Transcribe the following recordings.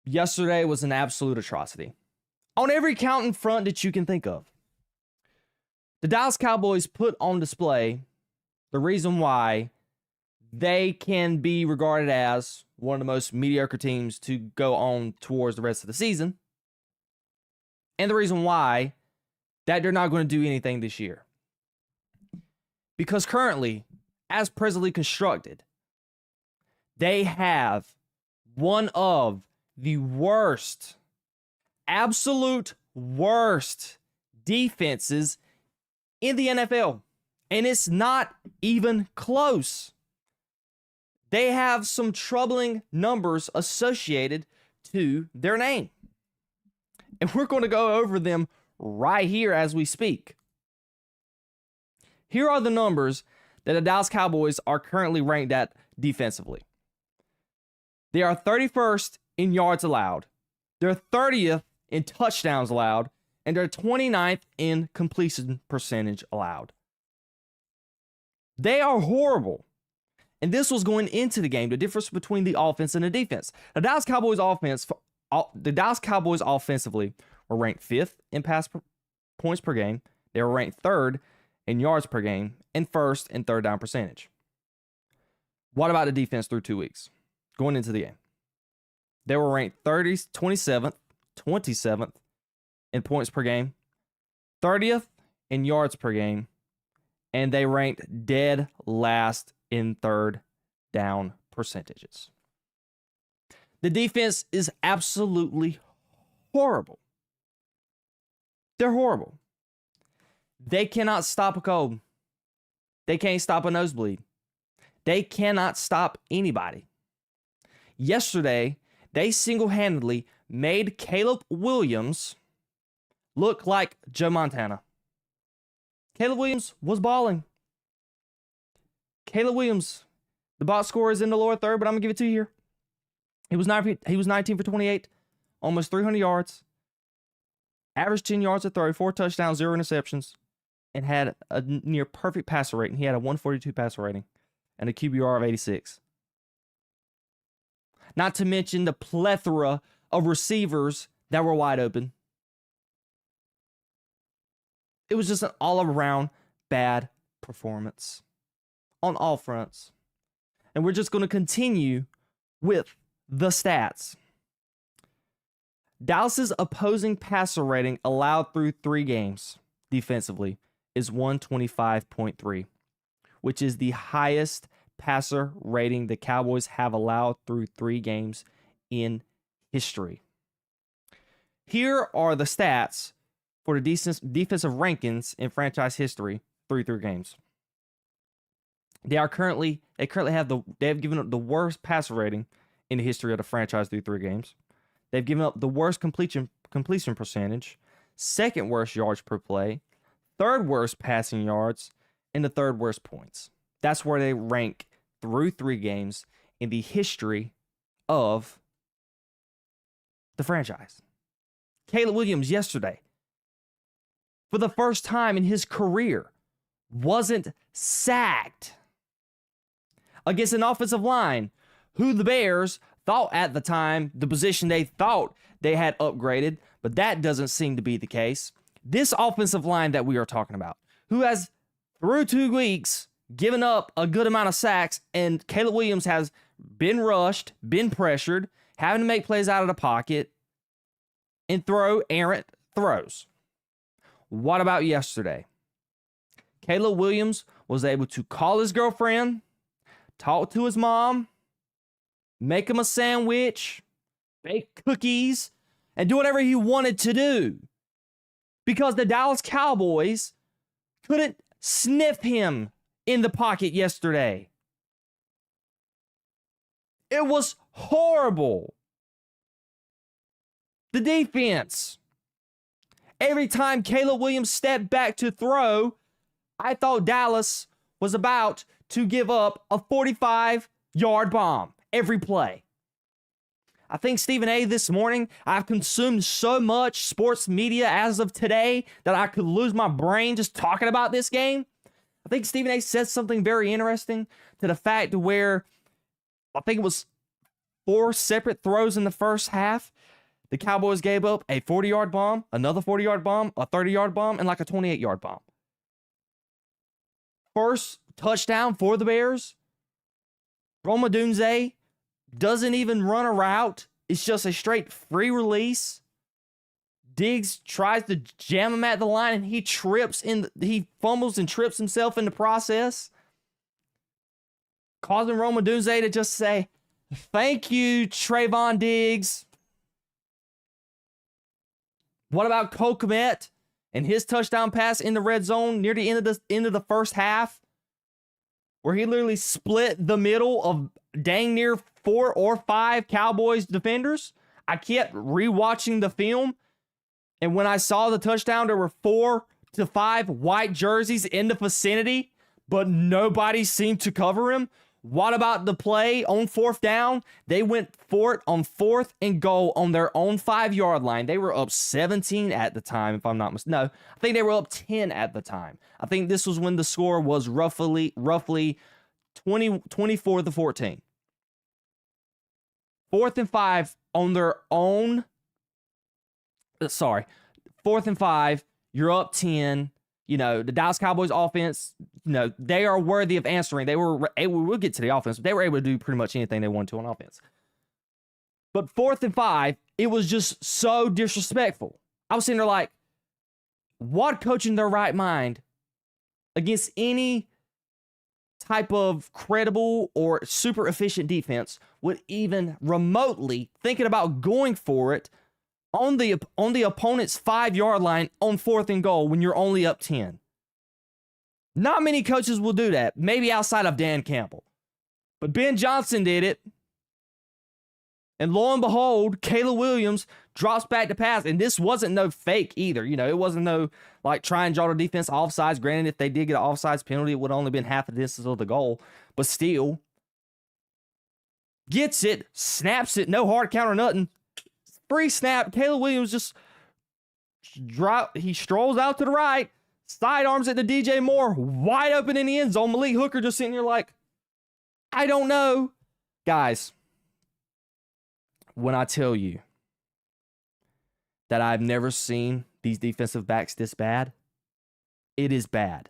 yesterday was an absolute atrocity. On every count and front that you can think of. The Dallas Cowboys put on display the reason why they can be regarded as one of the most mediocre teams to go on towards the rest of the season. And the reason why that they're not going to do anything this year. Because currently, as presently constructed, they have one of the worst, absolute worst defenses in the NFL. And it's not even close. They have some troubling numbers associated to their name. And we're going to go over them right here as we speak. Here are the numbers that the Dallas Cowboys are currently ranked at defensively. They are 31st in yards allowed. They're 30th in touchdowns allowed. And they're 29th in completion percentage allowed. They are horrible. And this was going into the game, the difference between the offense and the defense. The Dallas Cowboys offensively were ranked 5th in points per game. They were ranked 3rd in yards per game and 1st in third down percentage. What about the defense through 2 weeks going into the game? They were ranked 27th in points per game, 30th in yards per game, and they ranked dead last in third down percentages. The defense is absolutely horrible. They're horrible. They cannot stop a cold. They can't stop a nosebleed. They cannot stop anybody. Yesterday, they single-handedly made Caleb Williams look like Joe Montana. Caleb Williams was balling. Caleb Williams, the box score is in the lower third, but I'm going to give it to you here. He was 19 for 28, almost 300 yards, averaged 10 yards a throw, 4 touchdowns, 0 interceptions, and had a near perfect passer rating. He had a 142 passer rating and a QBR of 86. Not to mention the plethora of receivers that were wide open. It was just an all-around bad performance on all fronts. And we're just going to continue with the stats. Dallas's opposing passer rating allowed through 3 games defensively is 125.3, which is the highest passer rating the Cowboys have allowed through 3 games in history. Here are the stats for the defensive rankings in franchise history through 3 games. They have given up the worst passer rating in the history of the franchise through 3 games. They've given up the worst completion percentage, 2nd worst yards per play, 3rd worst passing yards, and the 3rd worst points. That's where they rank through 3 games in the history of the franchise. Caleb Williams yesterday, for the first time in his career, wasn't sacked against an offensive line who the Bears thought at the time the position they thought they had upgraded, but that doesn't seem to be the case. This offensive line that we are talking about, who has through 2 weeks given up a good amount of sacks, and Caleb Williams has been rushed, been pressured, having to make plays out of the pocket, and throw errant throws. What about yesterday? Caleb Williams was able to call his girlfriend, talk to his mom, make him a sandwich, bake cookies, and do whatever he wanted to do. Because the Dallas Cowboys couldn't sniff him in the pocket yesterday. It was horrible. The defense. Every time Caleb Williams stepped back to throw, I thought Dallas was about to give up a 45-yard bomb every play. I think Stephen A. this morning, I've consumed so much sports media as of today that I could lose my brain just talking about this game. I think Stephen A. said something very interesting to the fact where I think it was 4 separate throws in the first half, the Cowboys gave up a 40-yard bomb, another 40-yard bomb, a 30-yard bomb, and like a 28-yard bomb. First touchdown for the Bears, Rome Odunze doesn't even run a route. It's just a straight free release. Diggs tries to jam him at the line, and he fumbles and trips himself in the process, causing Rome Odunze to just say, "Thank you, Trayvon Diggs." What about Cole Kmet and his touchdown pass in the red zone near the end of the first half, where he literally split the middle of dang near 4 or 5 Cowboys defenders? I kept rewatching the film, and when I saw the touchdown, there were 4 to 5 white jerseys in the vicinity, but nobody seemed to cover him. What about the play on 4th down? They went for it on 4th and goal on their own 5-yard line. They were up 17 at the time, if I'm not mistaken. No, I think they were up 10 at the time. I think this was when the score was roughly 24 to 14. 4th and 5 on their own. 4th and 5. You're up 10. The Dallas Cowboys offense, they are worthy of answering. They were able, we'll get to the offense, but they were able to do pretty much anything they wanted to on offense. But 4th and 5, it was just so disrespectful. I was sitting there like, what coach in their right mind against any type of credible or super efficient defense would even remotely thinking about going for it on the opponent's 5-yard line on 4th and goal when you're only up 10. Not many coaches will do that, maybe outside of Dan Campbell. But Ben Johnson did it. And lo and behold, Caleb Williams drops back to pass. And this wasn't no fake either. It wasn't no try and draw the defense offsides. Granted, if they did get an offsides penalty, it would have only been half the distance of the goal. But still, gets it, snaps it, no hard count or nothing. Free snap. Caleb Williams just he strolls out to the right, sidearms it to DJ Moore, wide open in the end zone. Malik Hooker just sitting here like, I don't know. Guys, when I tell you that I've never seen these defensive backs this bad, it is bad.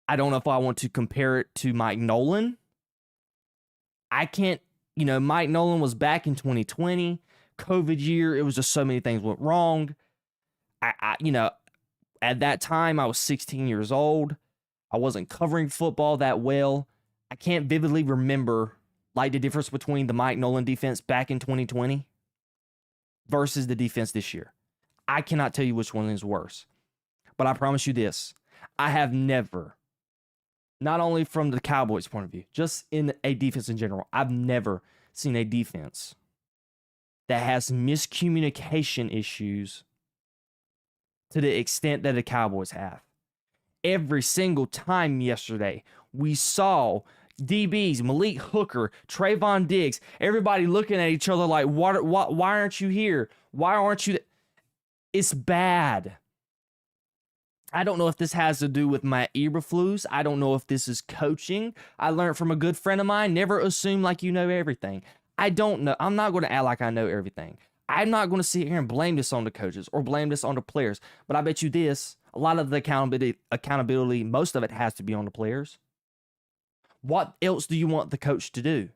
I don't know if I want to compare it to Mike Nolan. I can't, Mike Nolan was back in 2020. COVID year, it was just so many things went wrong. At that time, I was 16 years old. I wasn't covering football that well. I can't vividly remember the difference between the Mike Nolan defense back in 2020 versus the defense this year. I cannot tell you which one is worse. But I promise you this. I have never, not only from the Cowboys' point of view, just in a defense in general, I've never seen a defense that has miscommunication issues to the extent that the Cowboys have. Every single time yesterday, we saw DBs, Malik Hooker, Trayvon Diggs, everybody looking at each other like, why aren't you here? Why aren't you? It's bad. I don't know if this has to do with my Eberflus. I don't know if this is coaching. I learned from a good friend of mine, never assume like you know everything. I don't know. I'm not going to act like I know everything. I'm not going to sit here and blame this on the coaches or blame this on the players. But I bet you this, a lot of the accountability, most of it has to be on the players. What else do you want the coach to do?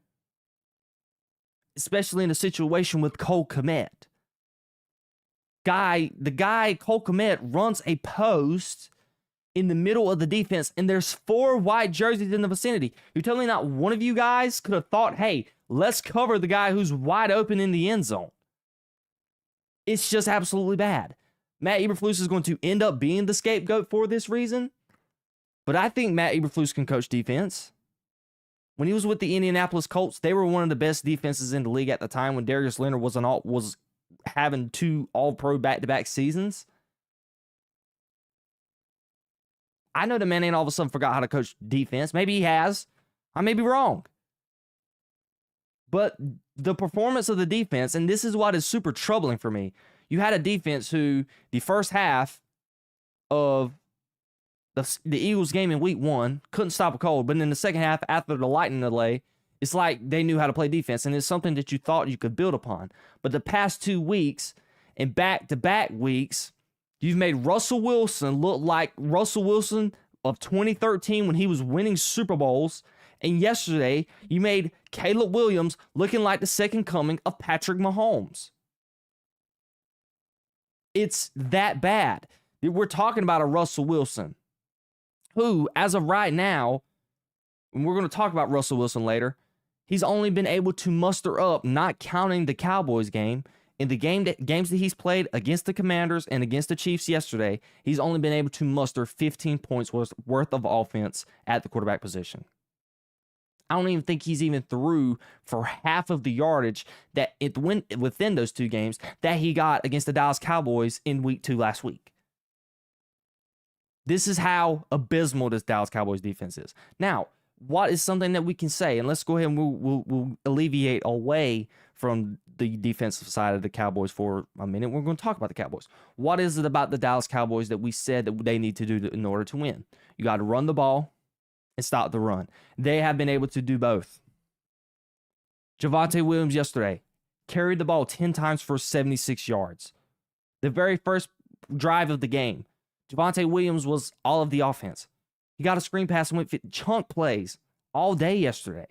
Especially in a situation with Cole Kmet. The guy, Cole Kmet, runs a post in the middle of the defense, and there's 4 white jerseys in the vicinity. You're telling me not one of you guys could have thought, hey, let's cover the guy who's wide open in the end zone. It's just absolutely bad. Matt Eberflus is going to end up being the scapegoat for this reason, but I think Matt Eberflus can coach defense. When he was with the Indianapolis Colts, they were one of the best defenses in the league at the time when Darius Leonard was having 2 all-pro back-to-back seasons. I know the man ain't all of a sudden forgot how to coach defense. Maybe he has. I may be wrong. But the performance of the defense, and this is what is super troubling for me. You had a defense who, the first half of the Eagles game in week 1, couldn't stop a cold. But in the second half, after the lightning delay, It's like they knew how to play defense, and it's something that you thought you could build upon. But the past 2 weeks and back-to-back weeks, you've made Russell Wilson look like Russell Wilson of 2013 when he was winning Super Bowls. And yesterday, you made Caleb Williams looking like the second coming of Patrick Mahomes. It's that bad. We're talking about a Russell Wilson who, as of right now, and we're going to talk about Russell Wilson later, he's only been able to muster up, not counting the Cowboys game, in the games that he's played against the Commanders and against the Chiefs yesterday, he's only been able to muster 15 points worth of offense at the quarterback position. I don't even think he's even threw for half of the yardage that within those 2 games that he got against the Dallas Cowboys in week 2 last week. This is how abysmal this Dallas Cowboys defense is. Now, what is something that we can say? And let's go ahead and we'll alleviate away from the defensive side of the Cowboys for a minute. We're going to talk about the Cowboys. What is it about the Dallas Cowboys that we said that they need to do in order to win? You got to run the ball and stop the run. They have been able to do both. Javonte Williams yesterday carried the ball 10 times for 76 yards. The very first drive of the game, Javonte Williams was all of the offense. He got a screen pass and went chunk plays all day yesterday.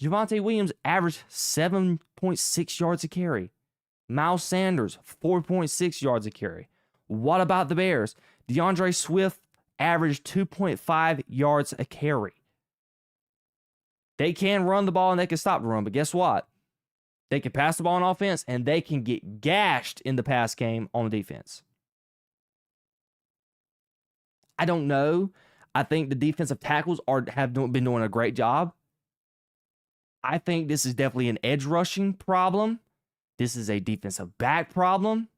Javonte Williams averaged 7.6 yards a carry. Miles Sanders, 4.6 yards a carry. What about the Bears? DeAndre Swift averaged 2.5 yards a carry. They can run the ball and they can stop the run, but guess what? They can pass the ball on offense and they can get gashed in the pass game on defense. I don't know. I think the defensive tackles have been doing a great job. I think this is definitely an edge rushing problem. This is a defensive back problem.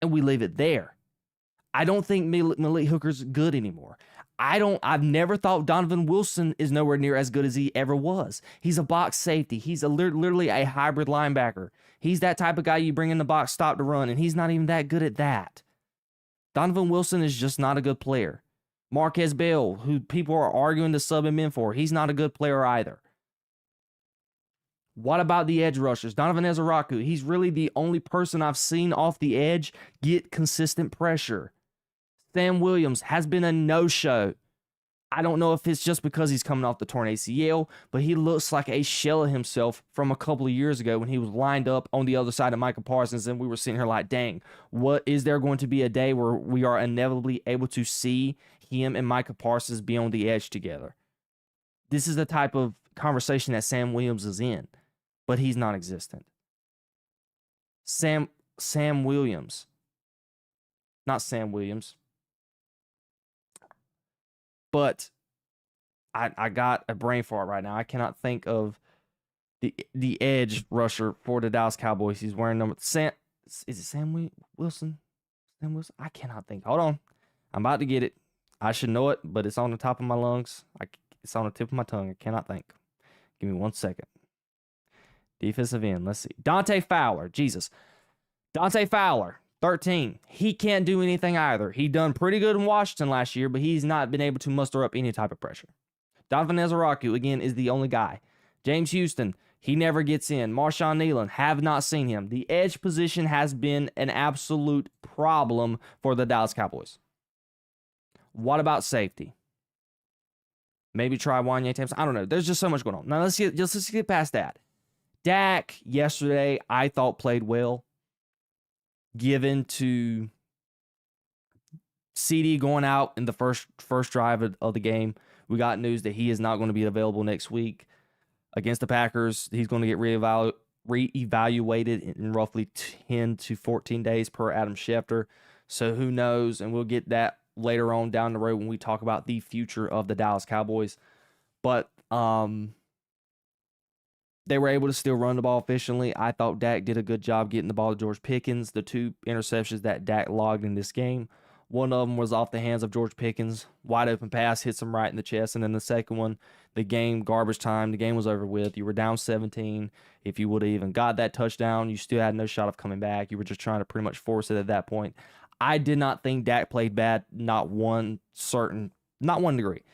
And we leave it there. I don't think Malik Hooker's good anymore. I've never thought Donovan Wilson is nowhere near as good as he ever was. He's a box safety. He's literally a hybrid linebacker. He's that type of guy you bring in the box, stop to run, and he's not even that good at that. Donovan Wilson is just not a good player. Marquez Bell, who people are arguing to sub him in for, he's not a good player either. What about the edge rushers? Donovan Ezeraku, he's really the only person I've seen off the edge get consistent pressure. Sam Williams has been a no-show. I don't know if it's just because he's coming off the torn ACL, but he looks like a shell of himself from a couple of years ago when he was lined up on the other side of Micah Parsons, and we were sitting here like, dang, what is there going to be a day where we are inevitably able to see him and Micah Parsons be on the edge together? This is the type of conversation that Sam Williams is in, but he's non-existent. Sam Williams. Not Sam Williams. But I got a brain fart right now. I cannot think of the edge rusher for the Dallas Cowboys. He's wearing number Sam. Is it Sam Wilson? Sam Wilson? I cannot think. Hold on. I'm about to get it. I should know it, but it's on the top of my lungs. It's on the tip of my tongue. I cannot think. Give me 1 second. Defensive end. Let's see. Dante Fowler. Jesus. Dante Fowler. 13. He can't do anything either. He done pretty good in Washington last year, but he's not been able to muster up any type of pressure. Donovan Ezeraku, again, is the only guy. James Houston, he never gets in. Marshawn Nealon, have not seen him. The edge position has been an absolute problem for the Dallas Cowboys. What about safety? Maybe try Wanye Thompson. I don't know. There's just so much going on. Now, let's get past that. Dak, yesterday, I thought played well. Given to CD going out in the first drive of the game, we got news that he is not going to be available next week against the Packers. He's going to get reevaluated in roughly 10 to 14 days per Adam Schefter. So who knows? And we'll get that later on down the road when we talk about the future of the Dallas Cowboys. But they were able to still run the ball efficiently. I thought Dak did a good job getting the ball to George Pickens. The 2 interceptions that Dak logged in this game, one of them was off the hands of George Pickens. Wide open pass, hits him right in the chest. And then the second one, the game, garbage time. The game was over with. You were down 17. If you would have even got that touchdown, you still had no shot of coming back. You were just trying to pretty much force it at that point. I did not think Dak played bad, not one degree.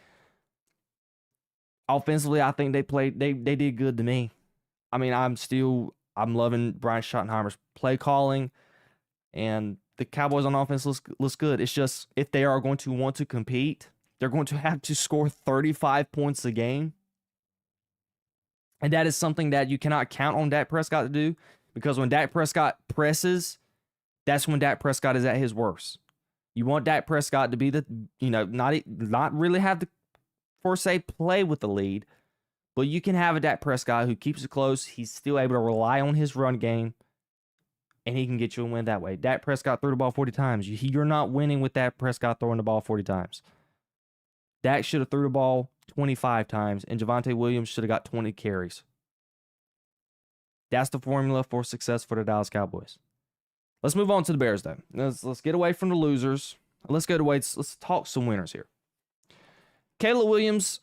Offensively, I think they did good to me. I mean, I'm loving Brian Schottenheimer's play calling, and the Cowboys on offense looks good. It's just if they are going to want to compete, they're going to have to score 35 points a game. And that is something that you cannot count on Dak Prescott to do, because when Dak Prescott presses, that's when Dak Prescott is at his worst. You want Dak Prescott to be not really have the force play with the lead, but you can have a Dak Prescott who keeps it close. He's still able to rely on his run game, and he can get you a win that way. Dak Prescott threw the ball 40 times. You're not winning with Dak Prescott throwing the ball 40 times. Dak should have threw the ball 25 times, and Javonte Williams should have got 20 carries. That's the formula for success for the Dallas Cowboys. Let's move on to the Bears, though. Let's get away from the losers. Let's talk some winners here. Caleb Williams,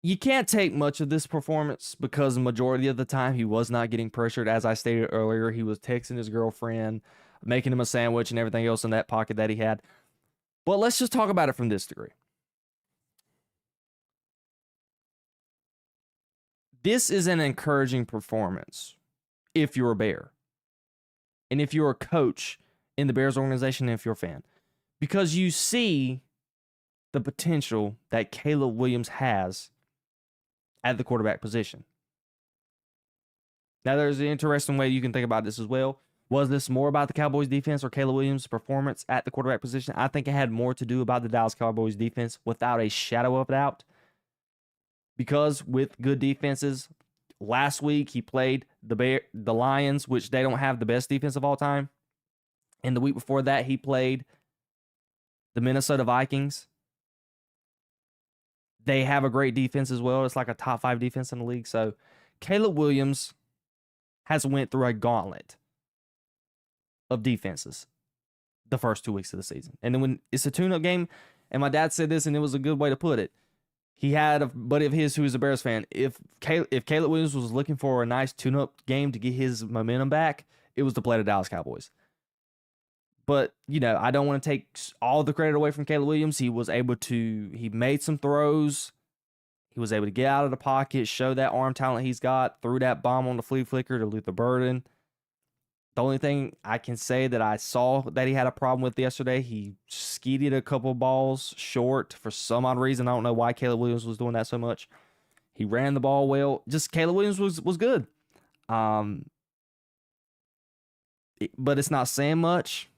you can't take much of this performance because the majority of the time he was not getting pressured. As I stated earlier, he was texting his girlfriend, making him a sandwich and everything else in that pocket that he had. But let's just talk about it from this degree. This is an encouraging performance if you're a Bear. And if you're a coach in the Bears organization, and if you're a fan. Because you see the potential that Caleb Williams has at the quarterback position. Now, there's an interesting way you can think about this as well. Was this more about the Cowboys defense or Caleb Williams' performance at the quarterback position? I think it had more to do about the Dallas Cowboys defense without a shadow of doubt. Because with good defenses, last week he played the Lions, which they don't have the best defense of all time. And the week before that, he played the Minnesota Vikings. They have a great defense as well. It's like a top 5 defense in the league. So Caleb Williams has went through a gauntlet of defenses the first 2 weeks of the season. And then when it's a tune-up game, and my dad said this, and it was a good way to put it. He had a buddy of his who was a Bears fan. If Caleb Williams was looking for a nice tune-up game to get his momentum back, it was to play the Dallas Cowboys. But, I don't want to take all the credit away from Caleb Williams. He made some throws. He was able to get out of the pocket, show that arm talent he's got, threw that bomb on the flea flicker to Luther Burden. The only thing I can say that I saw that he had a problem with yesterday, he skeeted a couple balls short for some odd reason. I don't know why Caleb Williams was doing that so much. He ran the ball well. Just Caleb Williams was good. But it's not saying much.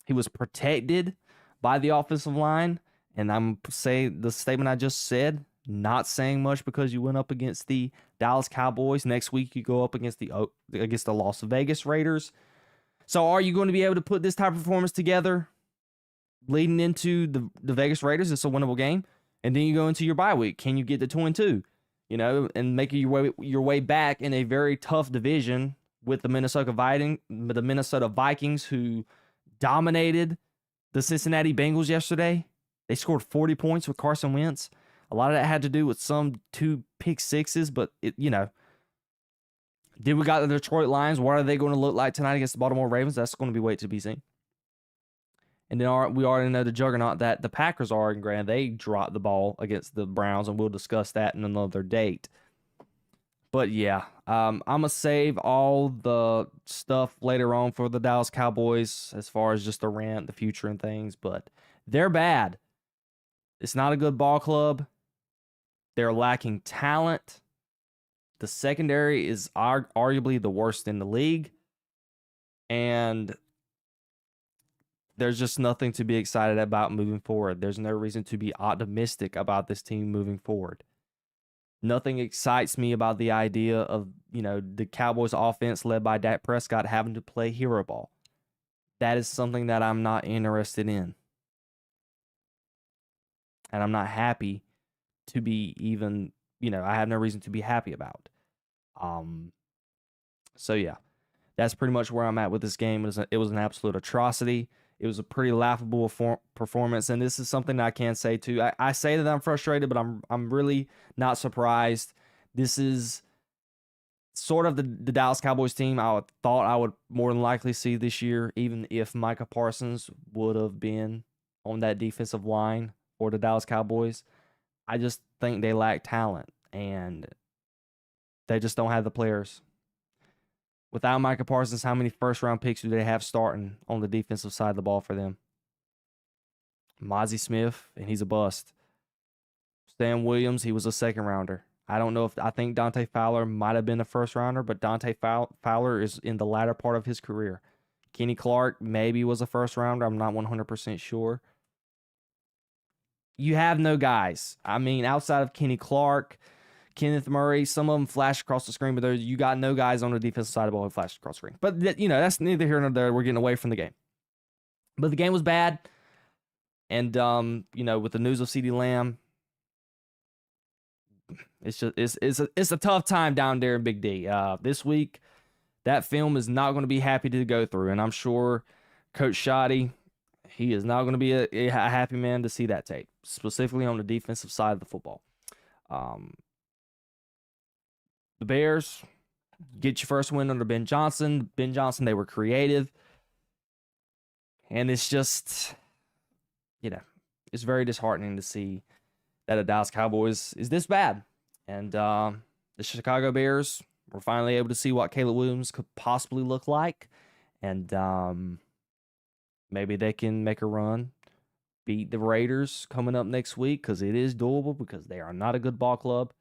He was protected by the offensive line. And I'm saying the statement I just said, not saying much because you went up against the Dallas Cowboys. Next week, you go up against the Las Vegas Raiders. So are you going to be able to put this type of performance together leading into the Vegas Raiders? It's a winnable game. And then you go into your bye week. Can you get to 2-2? And make your way back in a very tough division with the Minnesota Vikings, who dominated the Cincinnati Bengals yesterday. They scored 40 points with Carson Wentz. A lot of that had to do with some 2 pick sixes, but did we got the Detroit Lions? What are they going to look like tonight against the Baltimore Ravens? That's going to be wait to be seen. And then we already know the juggernaut that the Packers are, and granted, they dropped the ball against the Browns, and we'll discuss that in another date. But yeah, I'm going to save all the stuff later on for the Dallas Cowboys as far as just the rant, the future, and things, but they're bad. It's not a good ball club. They're lacking talent. The secondary is arguably the worst in the league. And there's just nothing to be excited about moving forward. There's no reason to be optimistic about this team moving forward. Nothing excites me about the idea of, the Cowboys offense led by Dak Prescott having to play hero ball. That is something that I'm not interested in. And I'm not happy to be even, I have no reason to be happy about. So yeah, that's pretty much where I'm at with this game. It was an absolute atrocity. It was a pretty laughable performance, and this is something that I can say too. I say that I'm frustrated, but I'm really not surprised. This is sort of the Dallas Cowboys team I thought I would more than likely see this year, even if Micah Parsons would have been on that defensive line or the Dallas Cowboys. I just think they lack talent, and they just don't have the players. Without Micah Parsons, how many first-round picks do they have starting on the defensive side of the ball for them? Mozzie Smith, and he's a bust. Stan Williams, he was a second-rounder. I think Dante Fowler might have been a first-rounder, but Dante Fowler is in the latter part of his career. Kenny Clark maybe was a first-rounder. I'm not 100% sure. You have no guys. I mean, outside of Kenny Clark, Kenneth Murray, some of them flash across the screen, but you got no guys on the defensive side of the ball who flash across the screen. But, that's neither here nor there. We're getting away from the game. But the game was bad. And, with the news of CeeDee Lamb, it's a tough time down there in Big D. This week, that film is not going to be happy to go through. And I'm sure Coach Shoddy, he is not going to be a happy man to see that tape, specifically on the defensive side of the football. The Bears get your first win under Ben Johnson. Ben Johnson, they were creative. And it's just, it's very disheartening to see that the Dallas Cowboys is this bad. And the Chicago Bears were finally able to see what Caleb Williams could possibly look like. And maybe they can make a run, beat the Raiders coming up next week, because it is doable, because they are not a good ball club.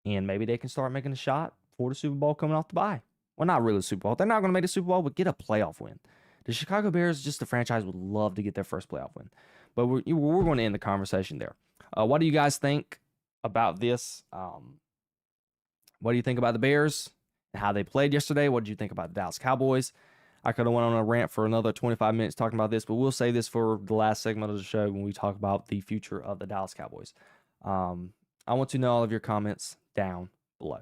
And maybe they can start making a shot for the Super Bowl coming off the bye. Well, not really the Super Bowl. They're not going to make the Super Bowl, but get a playoff win. The Chicago Bears, just the franchise, would love to get their first playoff win. But we're going to end the conversation there. What do you guys think about this? What do you think about the Bears and how they played yesterday? What did you think about the Dallas Cowboys? I could have went on a rant for another 25 minutes talking about this, but we'll say this for the last segment of the show when we talk about the future of the Dallas Cowboys. I want to know all of your comments down below.